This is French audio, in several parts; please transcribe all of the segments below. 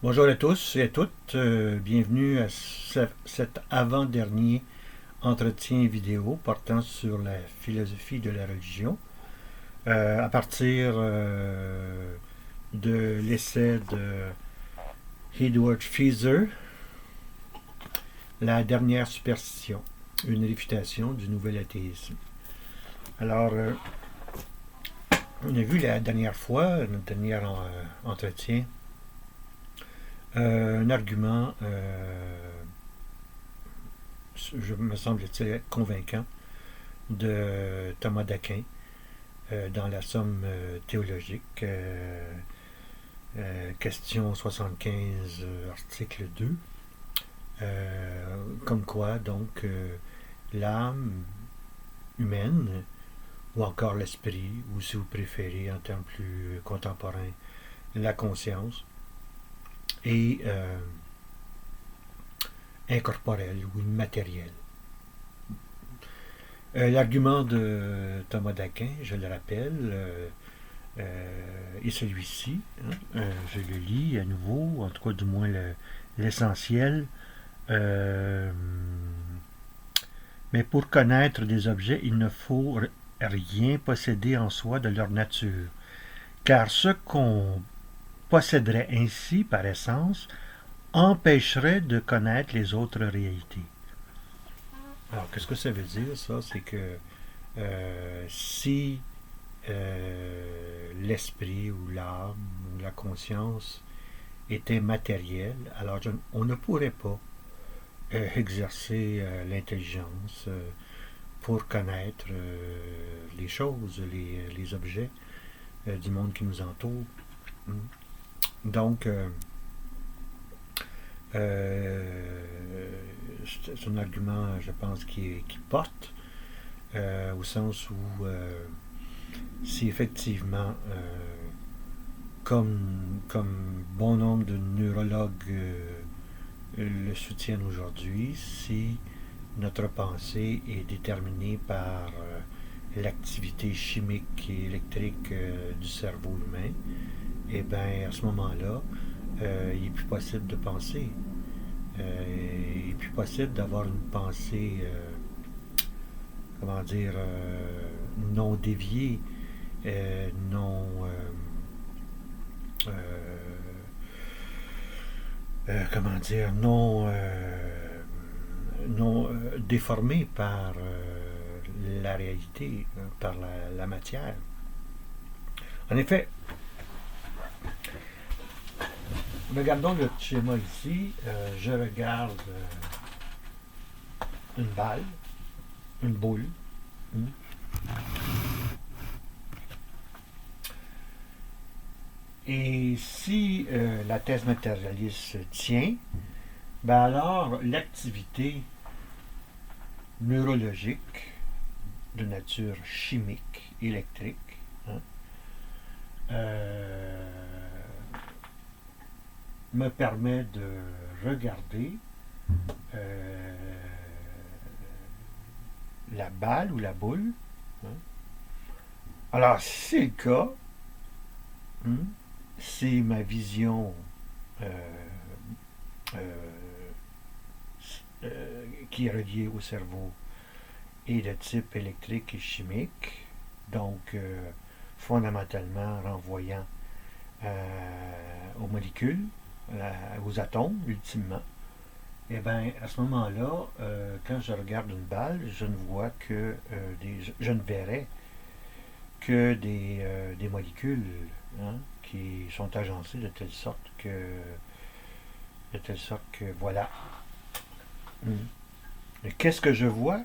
Bonjour à tous et à toutes, bienvenue à cet avant-dernier entretien vidéo portant sur la philosophie de la religion, à partir de l'essai de Edward Feser, La dernière superstition, une réfutation du nouvel athéisme. Alors, on a vu la dernière fois, notre dernier entretien, un argument, je me semble-t-il, convaincant de Thomas d'Aquin dans la Somme théologique, question 75, article 2, comme quoi donc l'âme humaine, ou encore l'esprit, ou si vous préférez en termes plus contemporains, la conscience, est incorporelle ou immatérielle. L'argument de Thomas d'Aquin, je le rappelle, est celui-ci. Je le lis à nouveau, en tout cas du moins l'essentiel. Euh, mais pour connaître des objets, il ne faut rien posséder en soi de leur nature, car ce qu'on posséderait ainsi par essence empêcherait de connaître les autres réalités. Alors, qu'est-ce que ça veut dire, ça? C'est que si l'esprit ou l'âme ou la conscience était matérielle, alors on ne pourrait pas exercer l'intelligence pour connaître les choses, les objets du monde qui nous entoure. Donc, c'est un argument, je pense, qui porte, au sens où si effectivement, comme bon nombre de neurologues le soutiennent aujourd'hui, si notre pensée est déterminée par l'activité chimique et électrique du cerveau humain, et bien à ce moment-là, il n'est plus possible de penser. Il n'est plus possible d'avoir une pensée, comment dire, non déviée, non, comment dire, non déformée par la réalité, par la matière. En effet, regardons le schéma ici. Je regarde une balle, une boule. Et si la thèse matérialiste tient, ben alors l'activité neurologique de nature chimique, électrique, hein, euh, me permet de regarder la balle ou la boule. Hein. Alors, si c'est le cas, c'est ma vision euh, qui est reliée au cerveau et de type électrique et chimique, donc fondamentalement renvoyant aux molécules, aux atomes, ultimement. Et bien, à ce moment-là, quand je regarde une balle, je ne vois que je ne verrai que des molécules, hein, qui sont agencées de telle sorte que voilà. Mais qu'est-ce que je vois?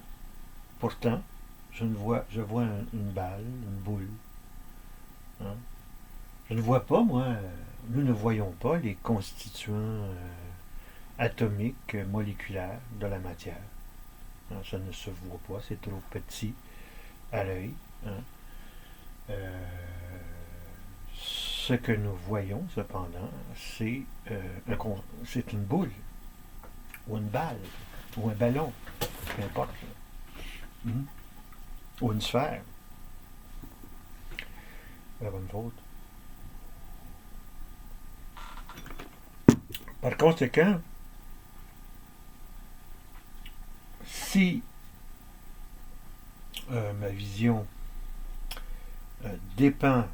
Pourtant, je vois une balle, une boule. Hein. Je ne vois pas, moi, nous ne voyons pas les constituants atomiques, moléculaires de la matière. Hein, ça ne se voit pas, c'est trop petit à l'œil. Hein. Euh, ce que nous voyons, cependant, c'est une boule, ou une balle, ou un ballon, peu importe. Ou une sphère. La bonne faute. Par conséquent, si ma vision dépend,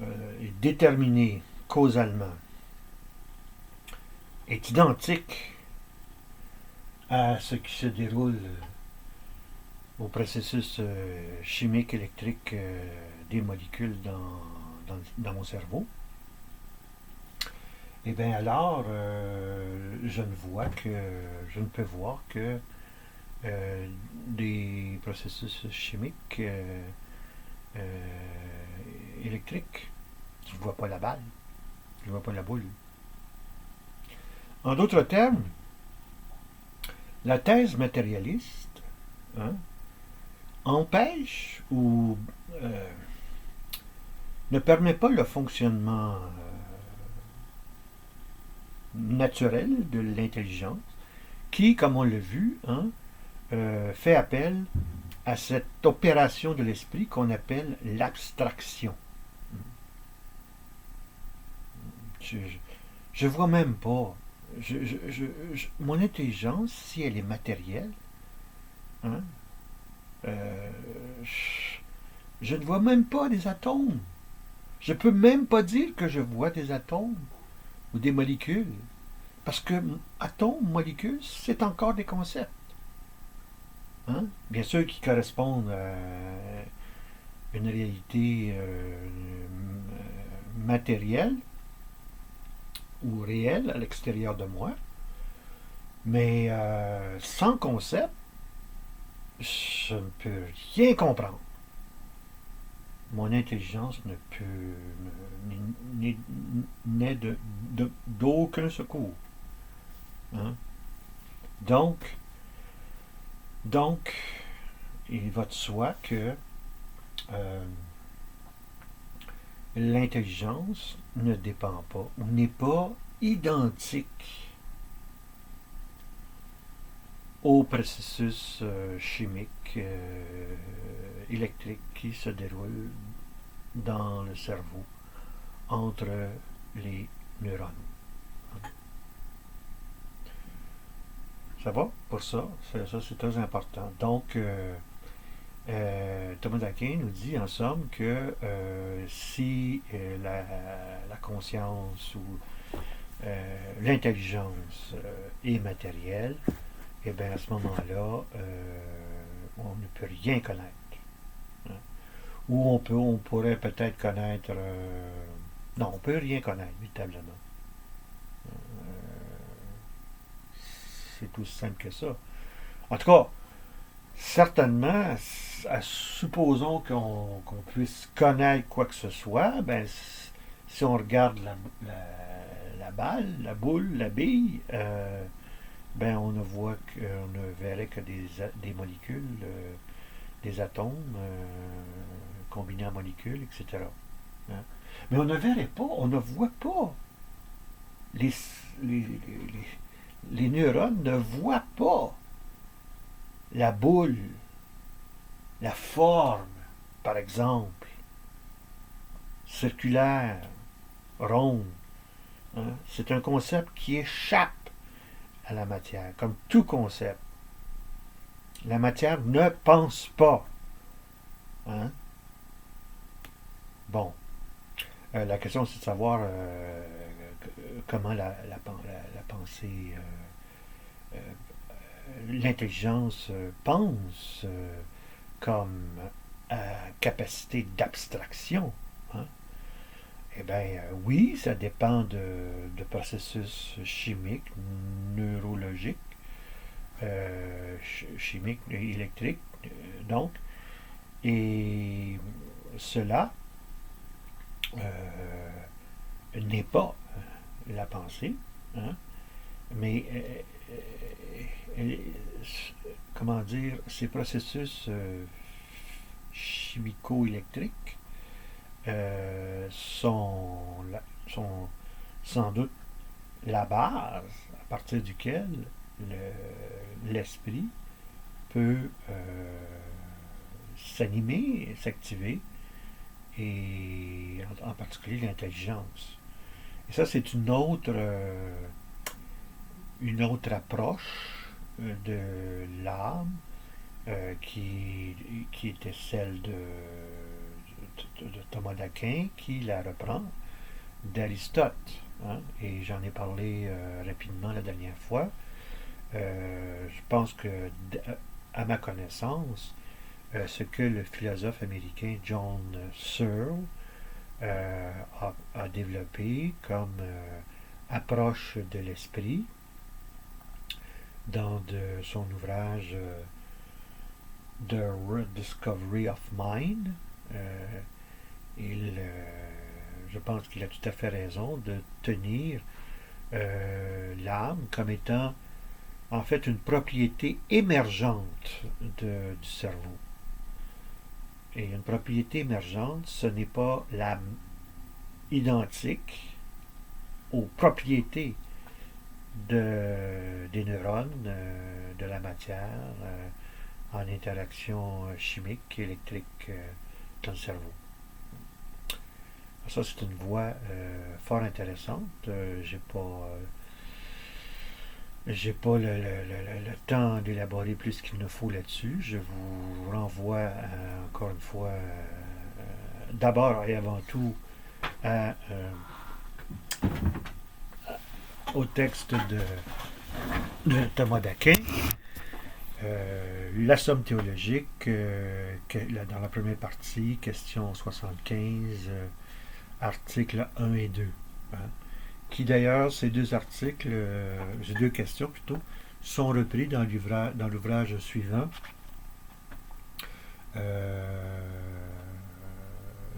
est déterminée causalement, est identique à ce qui se déroule au processus chimique électrique des molécules dans mon cerveau, et bien alors je ne peux voir que des processus chimiques électriques. Je ne vois pas la balle, je ne vois pas la boule. En d'autres termes, la thèse matérialiste, hein, empêche ou ne permet pas le fonctionnement naturel de l'intelligence qui, comme on l'a vu, hein, fait appel à cette opération de l'esprit qu'on appelle l'abstraction. Je vois même pas. Mon intelligence, si elle est matérielle, hein, euh, je ne vois même pas des atomes. Je peux même pas dire que je vois des atomes ou des molécules. Parce que atomes, molécules, c'est encore des concepts. Hein? Bien sûr qui correspondent à une réalité matérielle ou réelle à l'extérieur de moi. Mais sans concept, je ne peux rien comprendre. Mon intelligence ne peut n'est d'aucun secours. Hein? Donc, il va de soi que euh, l'intelligence ne dépend pas, ou n'est pas identique au processus chimique électrique qui se déroule dans le cerveau entre les neurones. Ça va pour ça? Ça, c'est très important. Donc, Thomas d'Aquin nous dit en somme que si la conscience ou l'intelligence est matérielle, et bien à ce moment-là, on ne peut rien connaître. Hein. Ou on pourrait peut-être connaître. Non, on ne peut rien connaître, véritablement. C'est aussi simple que ça. En tout cas, certainement, supposons qu'on puisse connaître quoi que ce soit, ben, si on regarde la balle, la boule, la bille, ben on ne verrait que des molécules, des atomes combinés en molécules, etc. Hein? Mais on ne verrait pas, on ne voit pas. Les, les, les, les neurones ne voient pas la boule, la forme, par exemple, circulaire, ronde. Hein? C'est un concept qui échappe à la matière, comme tout concept. La matière ne pense pas. Hein? Bon. La question, c'est de savoir comment la pensée, l'intelligence pense comme capacité d'abstraction. Hein? Eh bien, oui, ça dépend de processus chimiques, neurologiques, chimiques, électriques, donc, et cela n'est pas la pensée, hein, mais comment dire, ces processus chimico-électriques sont sans doute la base à partir duquel l'esprit peut s'animer, s'activer, et en particulier l'intelligence. Et ça, c'est une autre approche de l'âme qui était celle de Thomas d'Aquin, qui la reprend d'Aristote. Hein. Et j'en ai parlé rapidement la dernière fois. Je pense que, à ma connaissance, ce que le philosophe américain John Searle a développé comme approche de l'esprit dans son ouvrage The Rediscovery of Mind. Euh, je pense qu'il a tout à fait raison de tenir l'âme comme étant en fait une propriété émergente du cerveau. Et une propriété émergente, ce n'est pas l'âme identique aux propriétés des neurones, de la matière, en interaction chimique, électrique dans le cerveau. Ça, c'est une voie fort intéressante. J'ai pas le temps d'élaborer plus qu'il ne faut là-dessus. Je vous renvoie encore une fois, d'abord et avant tout, au texte de Thomas d'Aquin, la somme théologique, dans la première partie, question 75, articles 1 et 2. Hein, qui d'ailleurs, ces deux questions plutôt, sont repris dans l'ouvrage suivant,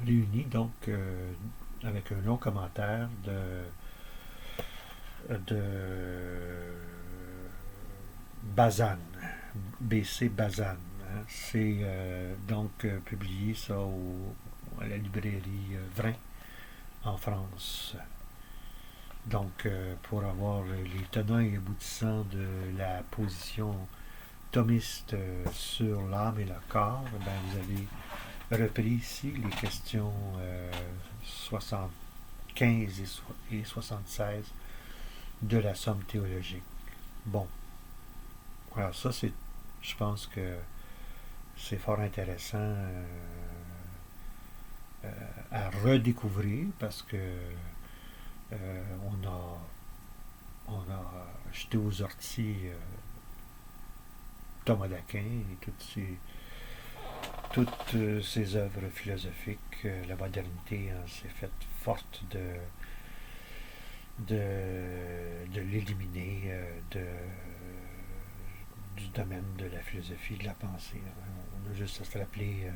réunis donc avec un long commentaire de Bazan, B.C. Bazan. Hein. C'est donc publié ça à la librairie Vrin en France. Donc, pour avoir les tenants et aboutissants de la position thomiste sur l'âme et le corps, ben, vous avez repris ici les questions 75 et 76 de la somme théologique. Bon, alors ça, je pense que c'est fort intéressant à redécouvrir parce que on a jeté aux orties Thomas d'Aquin et toutes ses œuvres philosophiques. La modernité s'est faite forte de l'éliminer du domaine de la philosophie, de la pensée. On a juste à se rappeler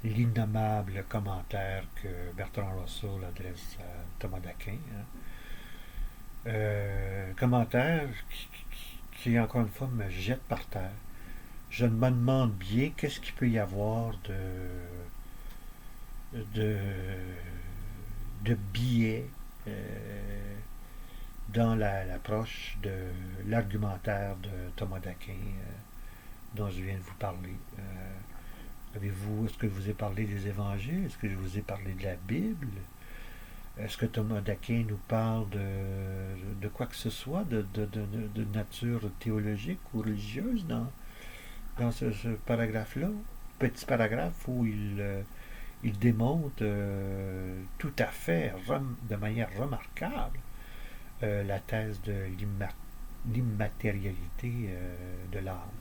l'innommable commentaire que Bertrand Russell adresse à Thomas d'Aquin. Hein. Commentaire qui, encore une fois, me jette par terre. Je me demande bien qu'est-ce qu'il peut y avoir de biais dans l'approche de l'argumentaire de Thomas d'Aquin dont je viens de vous parler. Est-ce que je vous ai parlé des évangiles? Est-ce que je vous ai parlé de la Bible? Est-ce que Thomas d'Aquin nous parle de quoi que ce soit, de nature théologique ou religieuse dans ce paragraphe-là? Petit paragraphe où il démontre tout à fait, de manière remarquable, la thèse de l'immatérialité de l'âme.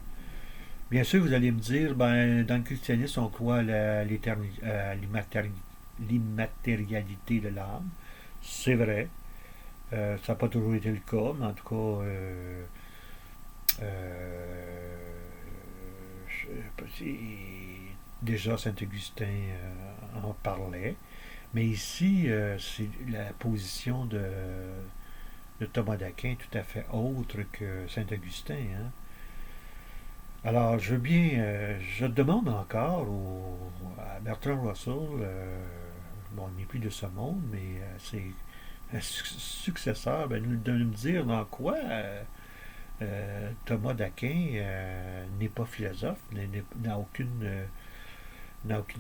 Bien sûr, vous allez me dire, ben, dans le christianisme, on croit à l'immatérialité de l'âme. C'est vrai. Ça n'a pas toujours été le cas, mais en tout cas, déjà Saint-Augustin en parlait. Mais ici, c'est la position de Thomas d'Aquin tout à fait autre que Saint-Augustin. Hein. Alors, je demande encore à Bertrand Russell, bon, il n'est plus de ce monde, mais c'est un successeur, ben, de nous dire dans quoi Thomas d'Aquin n'est pas philosophe, n'a aucune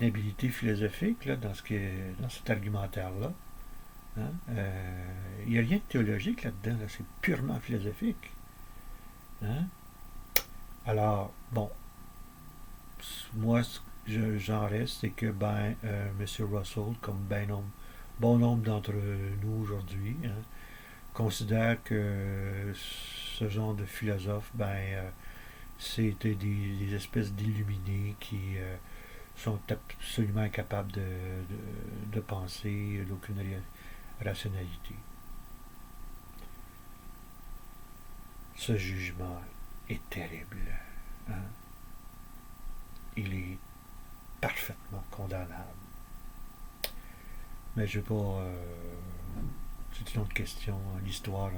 habilité philosophique là, dans cet argumentaire-là. Hein? Il n'y a rien de théologique là-dedans, là, c'est purement philosophique. Hein? Alors, bon, moi, j'en reste, c'est que, M. Russell, comme bon nombre d'entre nous aujourd'hui, hein, considère que ce genre de philosophe, c'était des espèces d'illuminés qui sont absolument incapables de penser, d'aucune rationalité. Ce jugement est terrible. Hein? Il est parfaitement condamnable. Mais je ne vais pas. C'est une autre question. L'histoire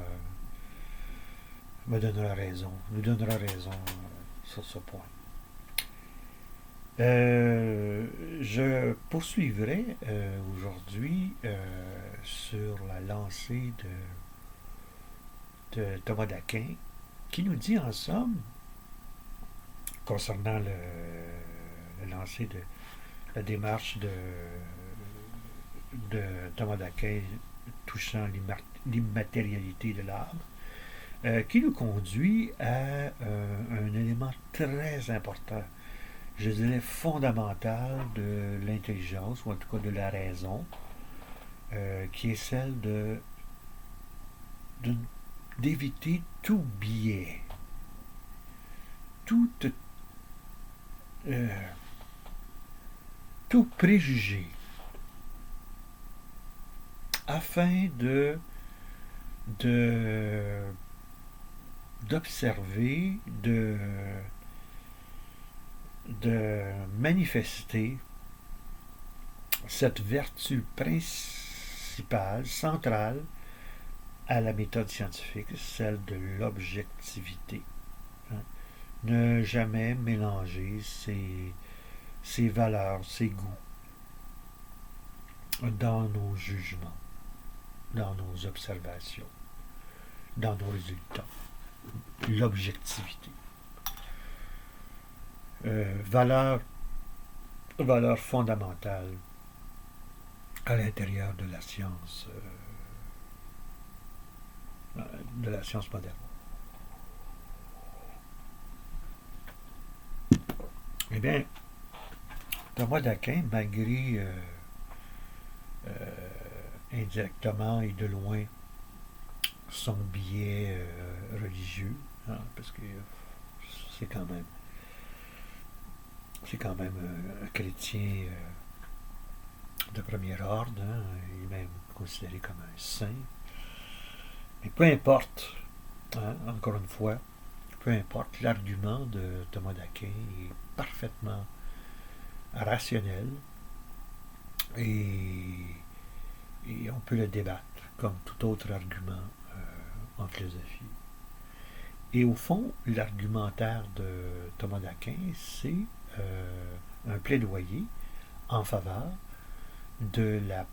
nous donnera raison sur ce point. Je poursuivrai aujourd'hui sur la lancée de Thomas d'Aquin, qui nous dit en somme, concernant le lancer de la démarche de Thomas d'Aquin touchant l'immatérialité de l'âme, qui nous conduit à un élément très important, je dirais fondamental de l'intelligence, ou en tout cas de la raison, qui est celle d'éviter tout biais, tout préjugé, afin d'observer, de manifester cette vertu principale, centrale à la méthode scientifique, celle de l'objectivité. Hein? Ne jamais mélanger ses valeurs, ses goûts dans nos jugements, dans nos observations, dans nos résultats. L'objectivité. Valeur fondamentale à l'intérieur de la science moderne. Eh bien, Thomas d'Aquin, malgré indirectement et de loin son biais religieux, hein, parce que c'est quand même un chrétien de premier ordre, hein, il est même considéré comme un saint. Mais peu importe, hein, encore une fois, peu importe, l'argument de Thomas d'Aquin est parfaitement rationnel et on peut le débattre comme tout autre argument en philosophie. Et au fond, l'argumentaire de Thomas d'Aquin, c'est un plaidoyer en faveur de la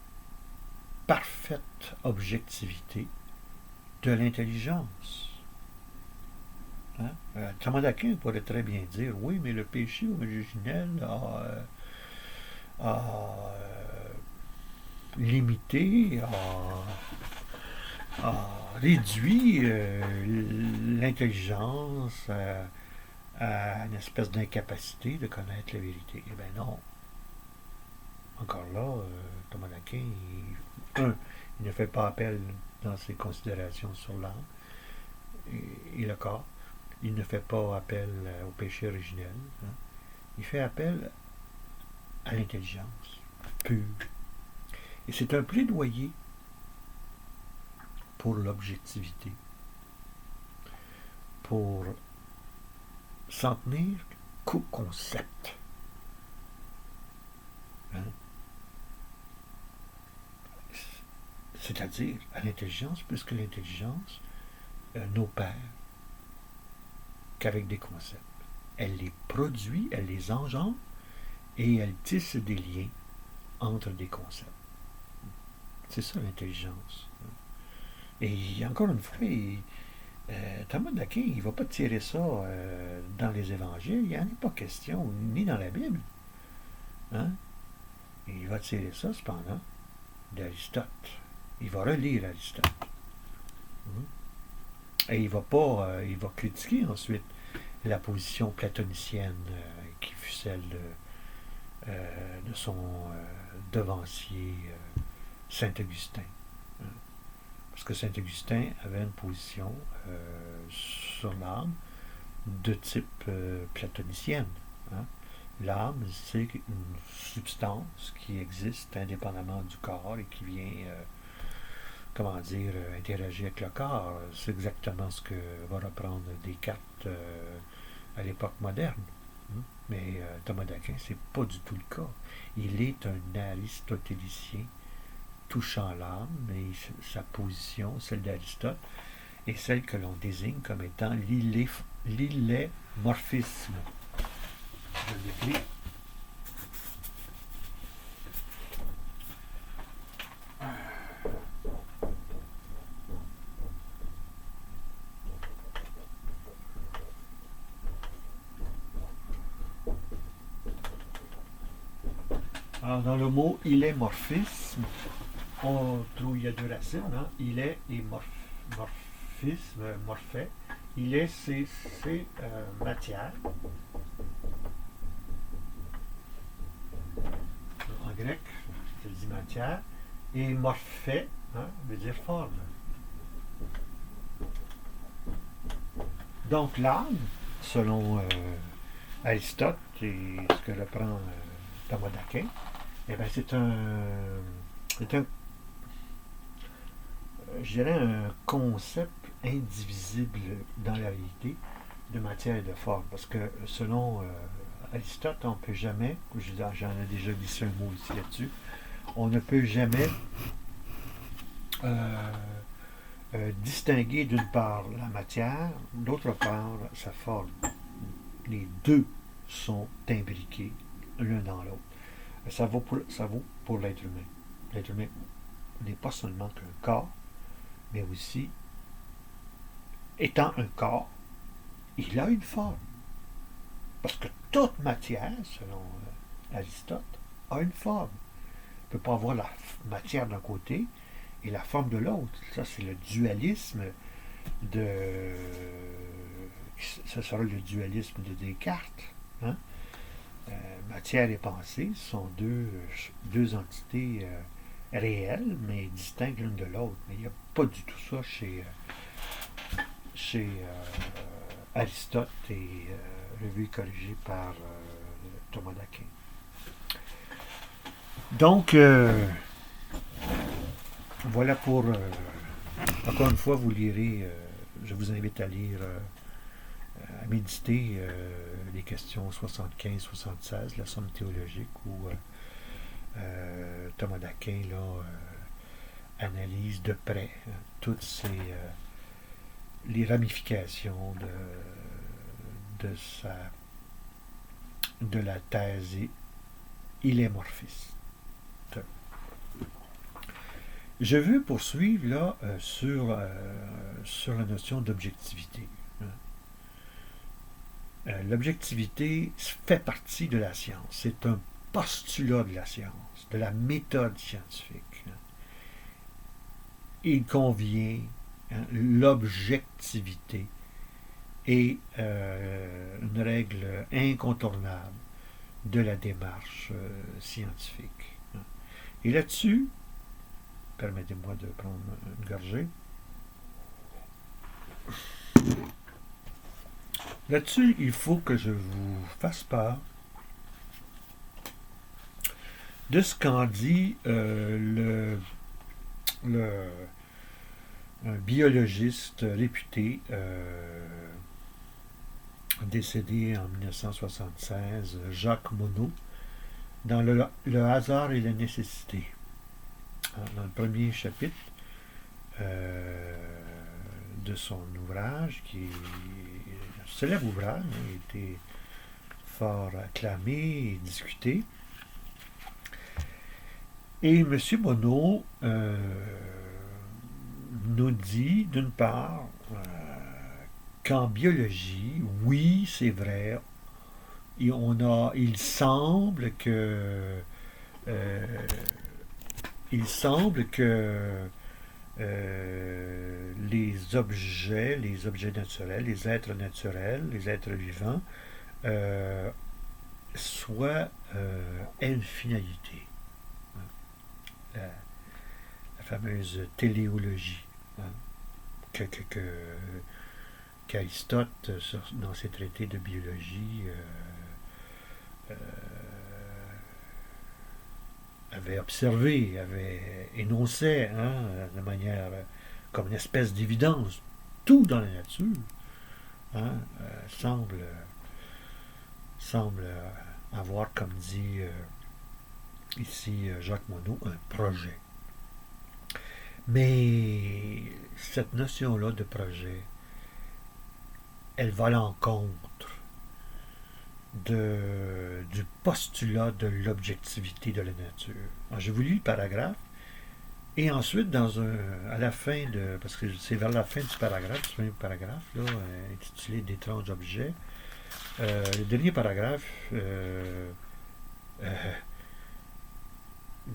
parfaite objectivité de l'intelligence. Hein? Thomas d'Aquin pourrait très bien dire, oui, mais le péché originel a limité, a réduit l'intelligence à une espèce d'incapacité de connaître la vérité. Eh bien non. Encore là, Thomas d'Aquin, il ne fait pas appel dans ses considérations sur l'âme et le corps. Il ne fait pas appel au péché originel. Hein. Il fait appel à l'intelligence pure. Et c'est un plaidoyer pour l'objectivité, pour s'en tenir qu'au concept. Hein? C'est-à-dire à l'intelligence, puisque l'intelligence n'opère qu'avec des concepts. Elle les produit, elle les engendre et elle tisse des liens entre des concepts. C'est ça l'intelligence. Et encore une fois, Thomas d'Aquin, il ne va pas tirer ça dans les évangiles, il n'y en a pas question, ni dans la Bible. Hein? Il va tirer ça, cependant, d'Aristote. Il va relire Aristote. Et il va critiquer ensuite la position platonicienne qui fut celle de son devancier Saint-Augustin. Parce que Saint-Augustin avait une position sur l'âme de type platonicienne. Hein. L'âme, c'est une substance qui existe indépendamment du corps et qui vient, interagir avec le corps. C'est exactement ce que va reprendre Descartes à l'époque moderne. Mais Thomas d'Aquin, c'est pas du tout le cas. Il est un aristotélicien touchant l'âme, mais sa position, celle d'Aristote, est celle que l'on désigne comme étant l'illémorphisme. Je l'écris. Alors, dans le mot illémorphisme, on trouve, il y a deux racines, hein? Il est et morphisme, morphé. Il est, c'est matière. En grec, ça dit matière. Et morphé, hein, veut dire forme. Donc l'âme, selon Aristote et ce que reprend Thomas d'Aquin, eh bien, c'est un, je dirais, un concept indivisible dans la réalité de matière et de forme. Parce que selon Aristote, on ne peut jamais, j'en ai déjà glissé un mot ici là-dessus, on ne peut jamais distinguer d'une part la matière, d'autre part sa forme. Les deux sont imbriqués l'un dans l'autre. Ça vaut pour l'être humain. L'être humain n'est pas seulement qu'un corps, mais aussi, étant un corps, il a une forme. Parce que toute matière, selon Aristote, a une forme. On ne peut pas avoir la matière d'un côté et la forme de l'autre. Ça, c'est le dualisme de... Ça sera le dualisme de Descartes. Hein? Matière et pensée sont deux entités réelles, mais distinctes l'une de l'autre. Mais il n'y a pas du tout ça chez Aristote et revu et corrigé par Thomas d'Aquin. Donc, voilà pour... encore une fois, vous lirez, je vous invite à lire, à méditer les questions 75-76, la somme théologique, où Thomas d'Aquin là, analyse de près toutes les ramifications de la thèse illémorphiste. Je veux poursuivre là sur la notion d'objectivité. L'objectivité fait partie de la science. C'est un postulat de la science, de la méthode scientifique. Il convient, l'objectivité est une règle incontournable de la démarche scientifique. Et là-dessus, permettez-moi de prendre une gorgée. Là-dessus, il faut que je vous fasse part de ce qu'en dit un biologiste réputé décédé en 1976, Jacques Monod, dans le hasard et la nécessité. Dans le premier chapitre de son ouvrage, qui est un célèbre ouvrage, a été fort acclamé et discuté. Et M. Monod nous dit, d'une part, qu'en biologie, oui, c'est vrai, il semble que les objets naturels, les êtres naturels, les êtres vivants, aient une finalité. Hein. La fameuse téléologie, hein, qu'Aristote, dans ses traités de biologie, euh, avait observé, avait énoncé, hein, de manière comme une espèce d'évidence. Tout dans la nature, hein, semble avoir, comme dit ici Jacques Monod, un projet. Mais cette notion-là de projet, elle va à l'encontre du postulat de l'objectivité de la nature. Alors, j'ai voulu le paragraphe, et ensuite, à la fin parce que c'est vers la fin du paragraphe, ce premier paragraphe, là, intitulé d'étranges objets, le dernier paragraphe, de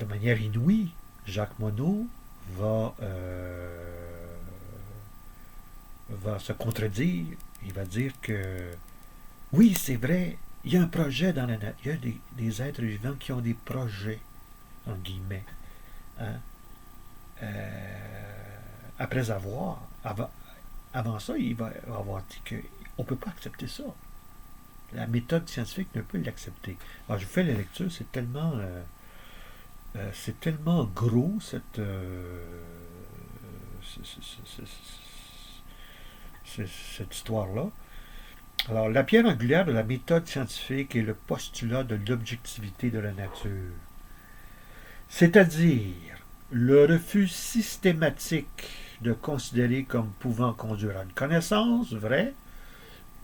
manière inouïe, Jacques Monod va se contredire. Il va dire que oui, c'est vrai, il y a un projet dans la nature. Il y a des êtres vivants qui ont des projets, en guillemets. Hein? Après avant ça, il va avoir dit qu'on ne peut pas accepter ça. La méthode scientifique ne peut l'accepter. Alors, je vous fais la lecture, c'est tellement gros, cette histoire-là. Alors, la pierre angulaire de la méthode scientifique est le postulat de l'objectivité de la nature. C'est-à-dire le refus systématique de considérer comme pouvant conduire à une connaissance vraie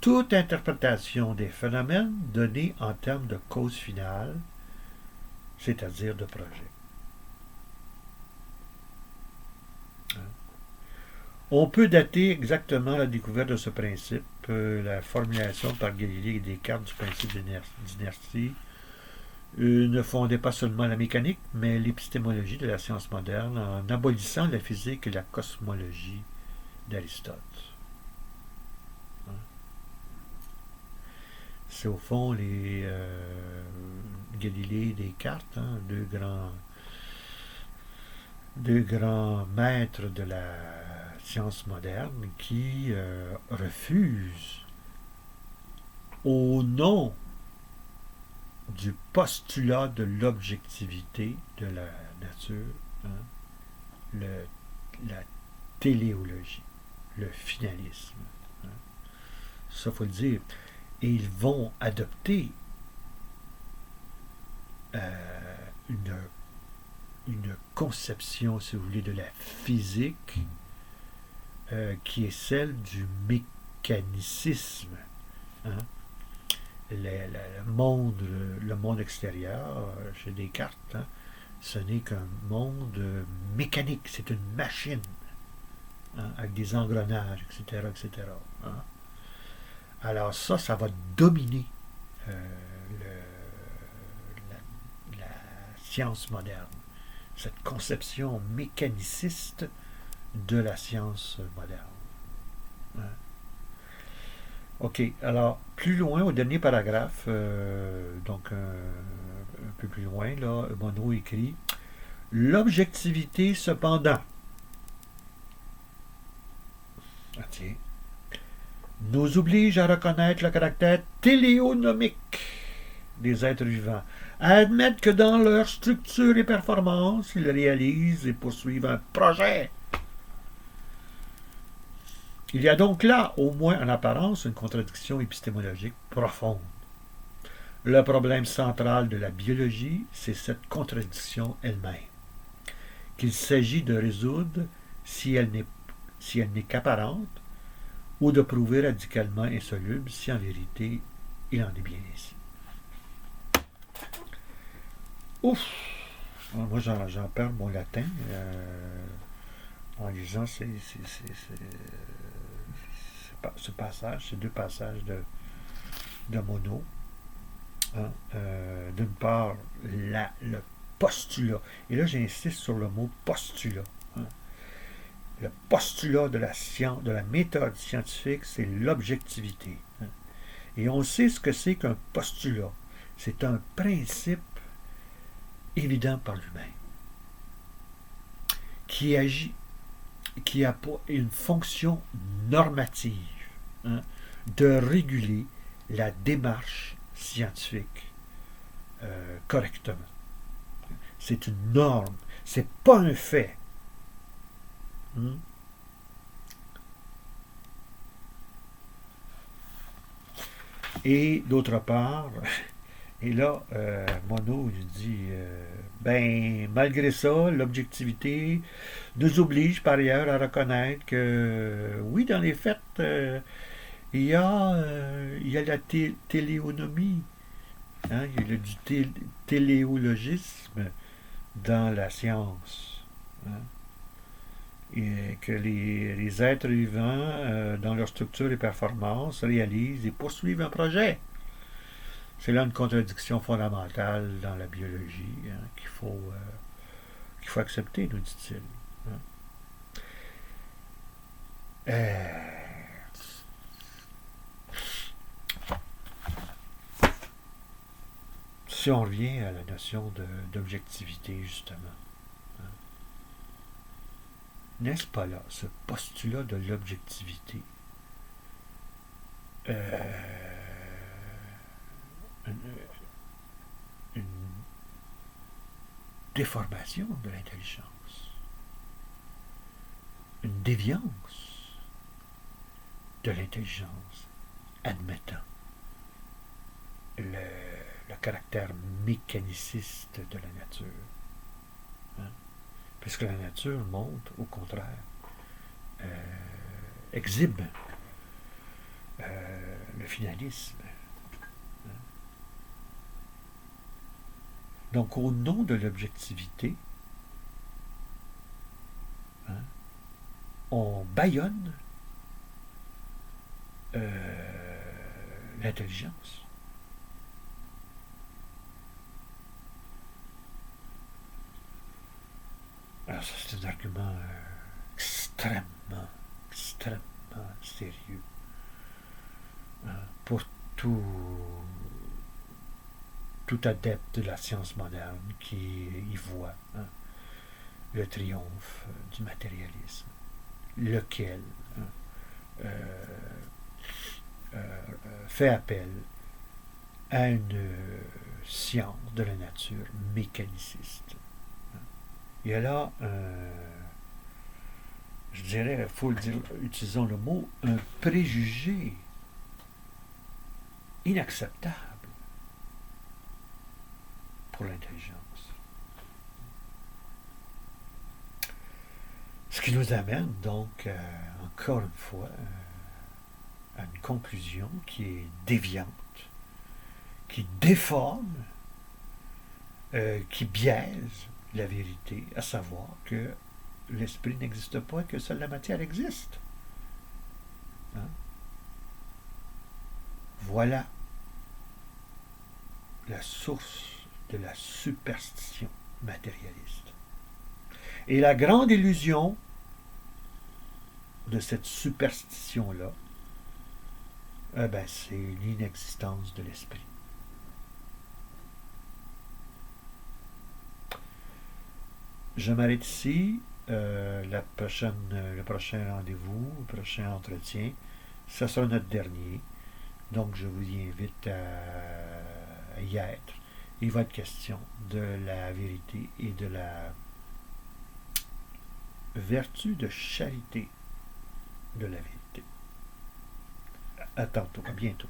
toute interprétation des phénomènes donnés en termes de cause finale, c'est-à-dire de projet. On peut dater exactement la découverte de ce principe, la formulation par Galilée et Descartes du principe d'inertie ne fondait pas seulement la mécanique, mais l'épistémologie de la science moderne en abolissant la physique et la cosmologie d'Aristote. C'est au fond les Galilée et Descartes, hein, deux grands maîtres de la science moderne qui refusent, au nom du postulat de l'objectivité de la nature, hein, la téléologie, le finalisme. Hein. Ça, il faut le dire. Et ils vont adopter une conception, si vous voulez, de la physique qui est celle du mécanicisme. Hein? Le monde extérieur, chez Descartes, hein, ce n'est qu'un monde mécanique, c'est une machine, hein, avec des engrenages, etc., etc. Hein? Alors ça va dominer la science moderne, cette conception mécaniciste de la science moderne. Hein? OK, alors, plus loin, au dernier paragraphe, donc un peu plus loin, là, Monod écrit « L'objectivité, cependant, nous oblige à reconnaître le caractère téléonomique des êtres vivants, à admettre que dans leur structure et performance, ils réalisent et poursuivent un projet. Il y a donc là, au moins en apparence, une contradiction épistémologique profonde. Le problème central de la biologie, c'est cette contradiction elle-même, qu'il s'agit de résoudre si elle n'est qu'apparente, ou de prouver radicalement insoluble si en vérité il en est bien ainsi. Ouf! Moi j'en perds mon latin en lisant ces passages, ces deux passages de Monod. Hein? D'une part, le postulat. Et là j'insiste sur le mot postulat. Hein? Le postulat de la science, de la méthode scientifique, c'est l'objectivité. Et on sait ce que c'est qu'un postulat. C'est un principe évident par lui-même, qui agit, qui a pour une fonction normative, hein, de réguler la démarche scientifique correctement. C'est une norme, c'est pas un fait. Et d'autre part, et là, Monod dit, malgré ça, l'objectivité nous oblige par ailleurs à reconnaître que, oui, dans les faits, il y a la téléonomie, hein, il y a du téléologisme dans la science. Hein, et que les êtres vivants, dans leur structure et performance, réalisent et poursuivent un projet. C'est là une contradiction fondamentale dans la biologie, hein, qu'il faut accepter, nous dit-il. Hein. Si on revient à la notion d'objectivité, justement, hein, n'est-ce pas là, ce postulat de l'objectivité, une déformation de l'intelligence, une déviance de l'intelligence, admettant le caractère mécaniciste de la nature. Hein? Puisque la nature montre, au contraire, exhibe le finalisme. Hein? Donc, au nom de l'objectivité, hein, on bâillonne l'intelligence. Alors ça, c'est un argument extrêmement sérieux, hein, pour tout adepte de la science moderne qui y voit, hein, le triomphe du matérialisme, lequel, hein, fait appel à une science de la nature mécaniciste. Il y a là, je dirais, il faut le dire, utilisons le mot, un préjugé inacceptable pour l'intelligence. Ce qui nous amène donc, encore une fois, à une conclusion qui est déviante, qui déforme, qui biaise la vérité, à savoir que l'esprit n'existe pas et que seule la matière existe. Hein? Voilà la source de la superstition matérialiste. Et la grande illusion de cette superstition-là, c'est l'inexistence de l'esprit. Je m'arrête ici. Le prochain rendez-vous, le prochain entretien, ce sera notre dernier. Donc, je vous y invite à y être. Il va être question de la vérité et de la vertu de charité de la vérité. À tantôt, à bientôt.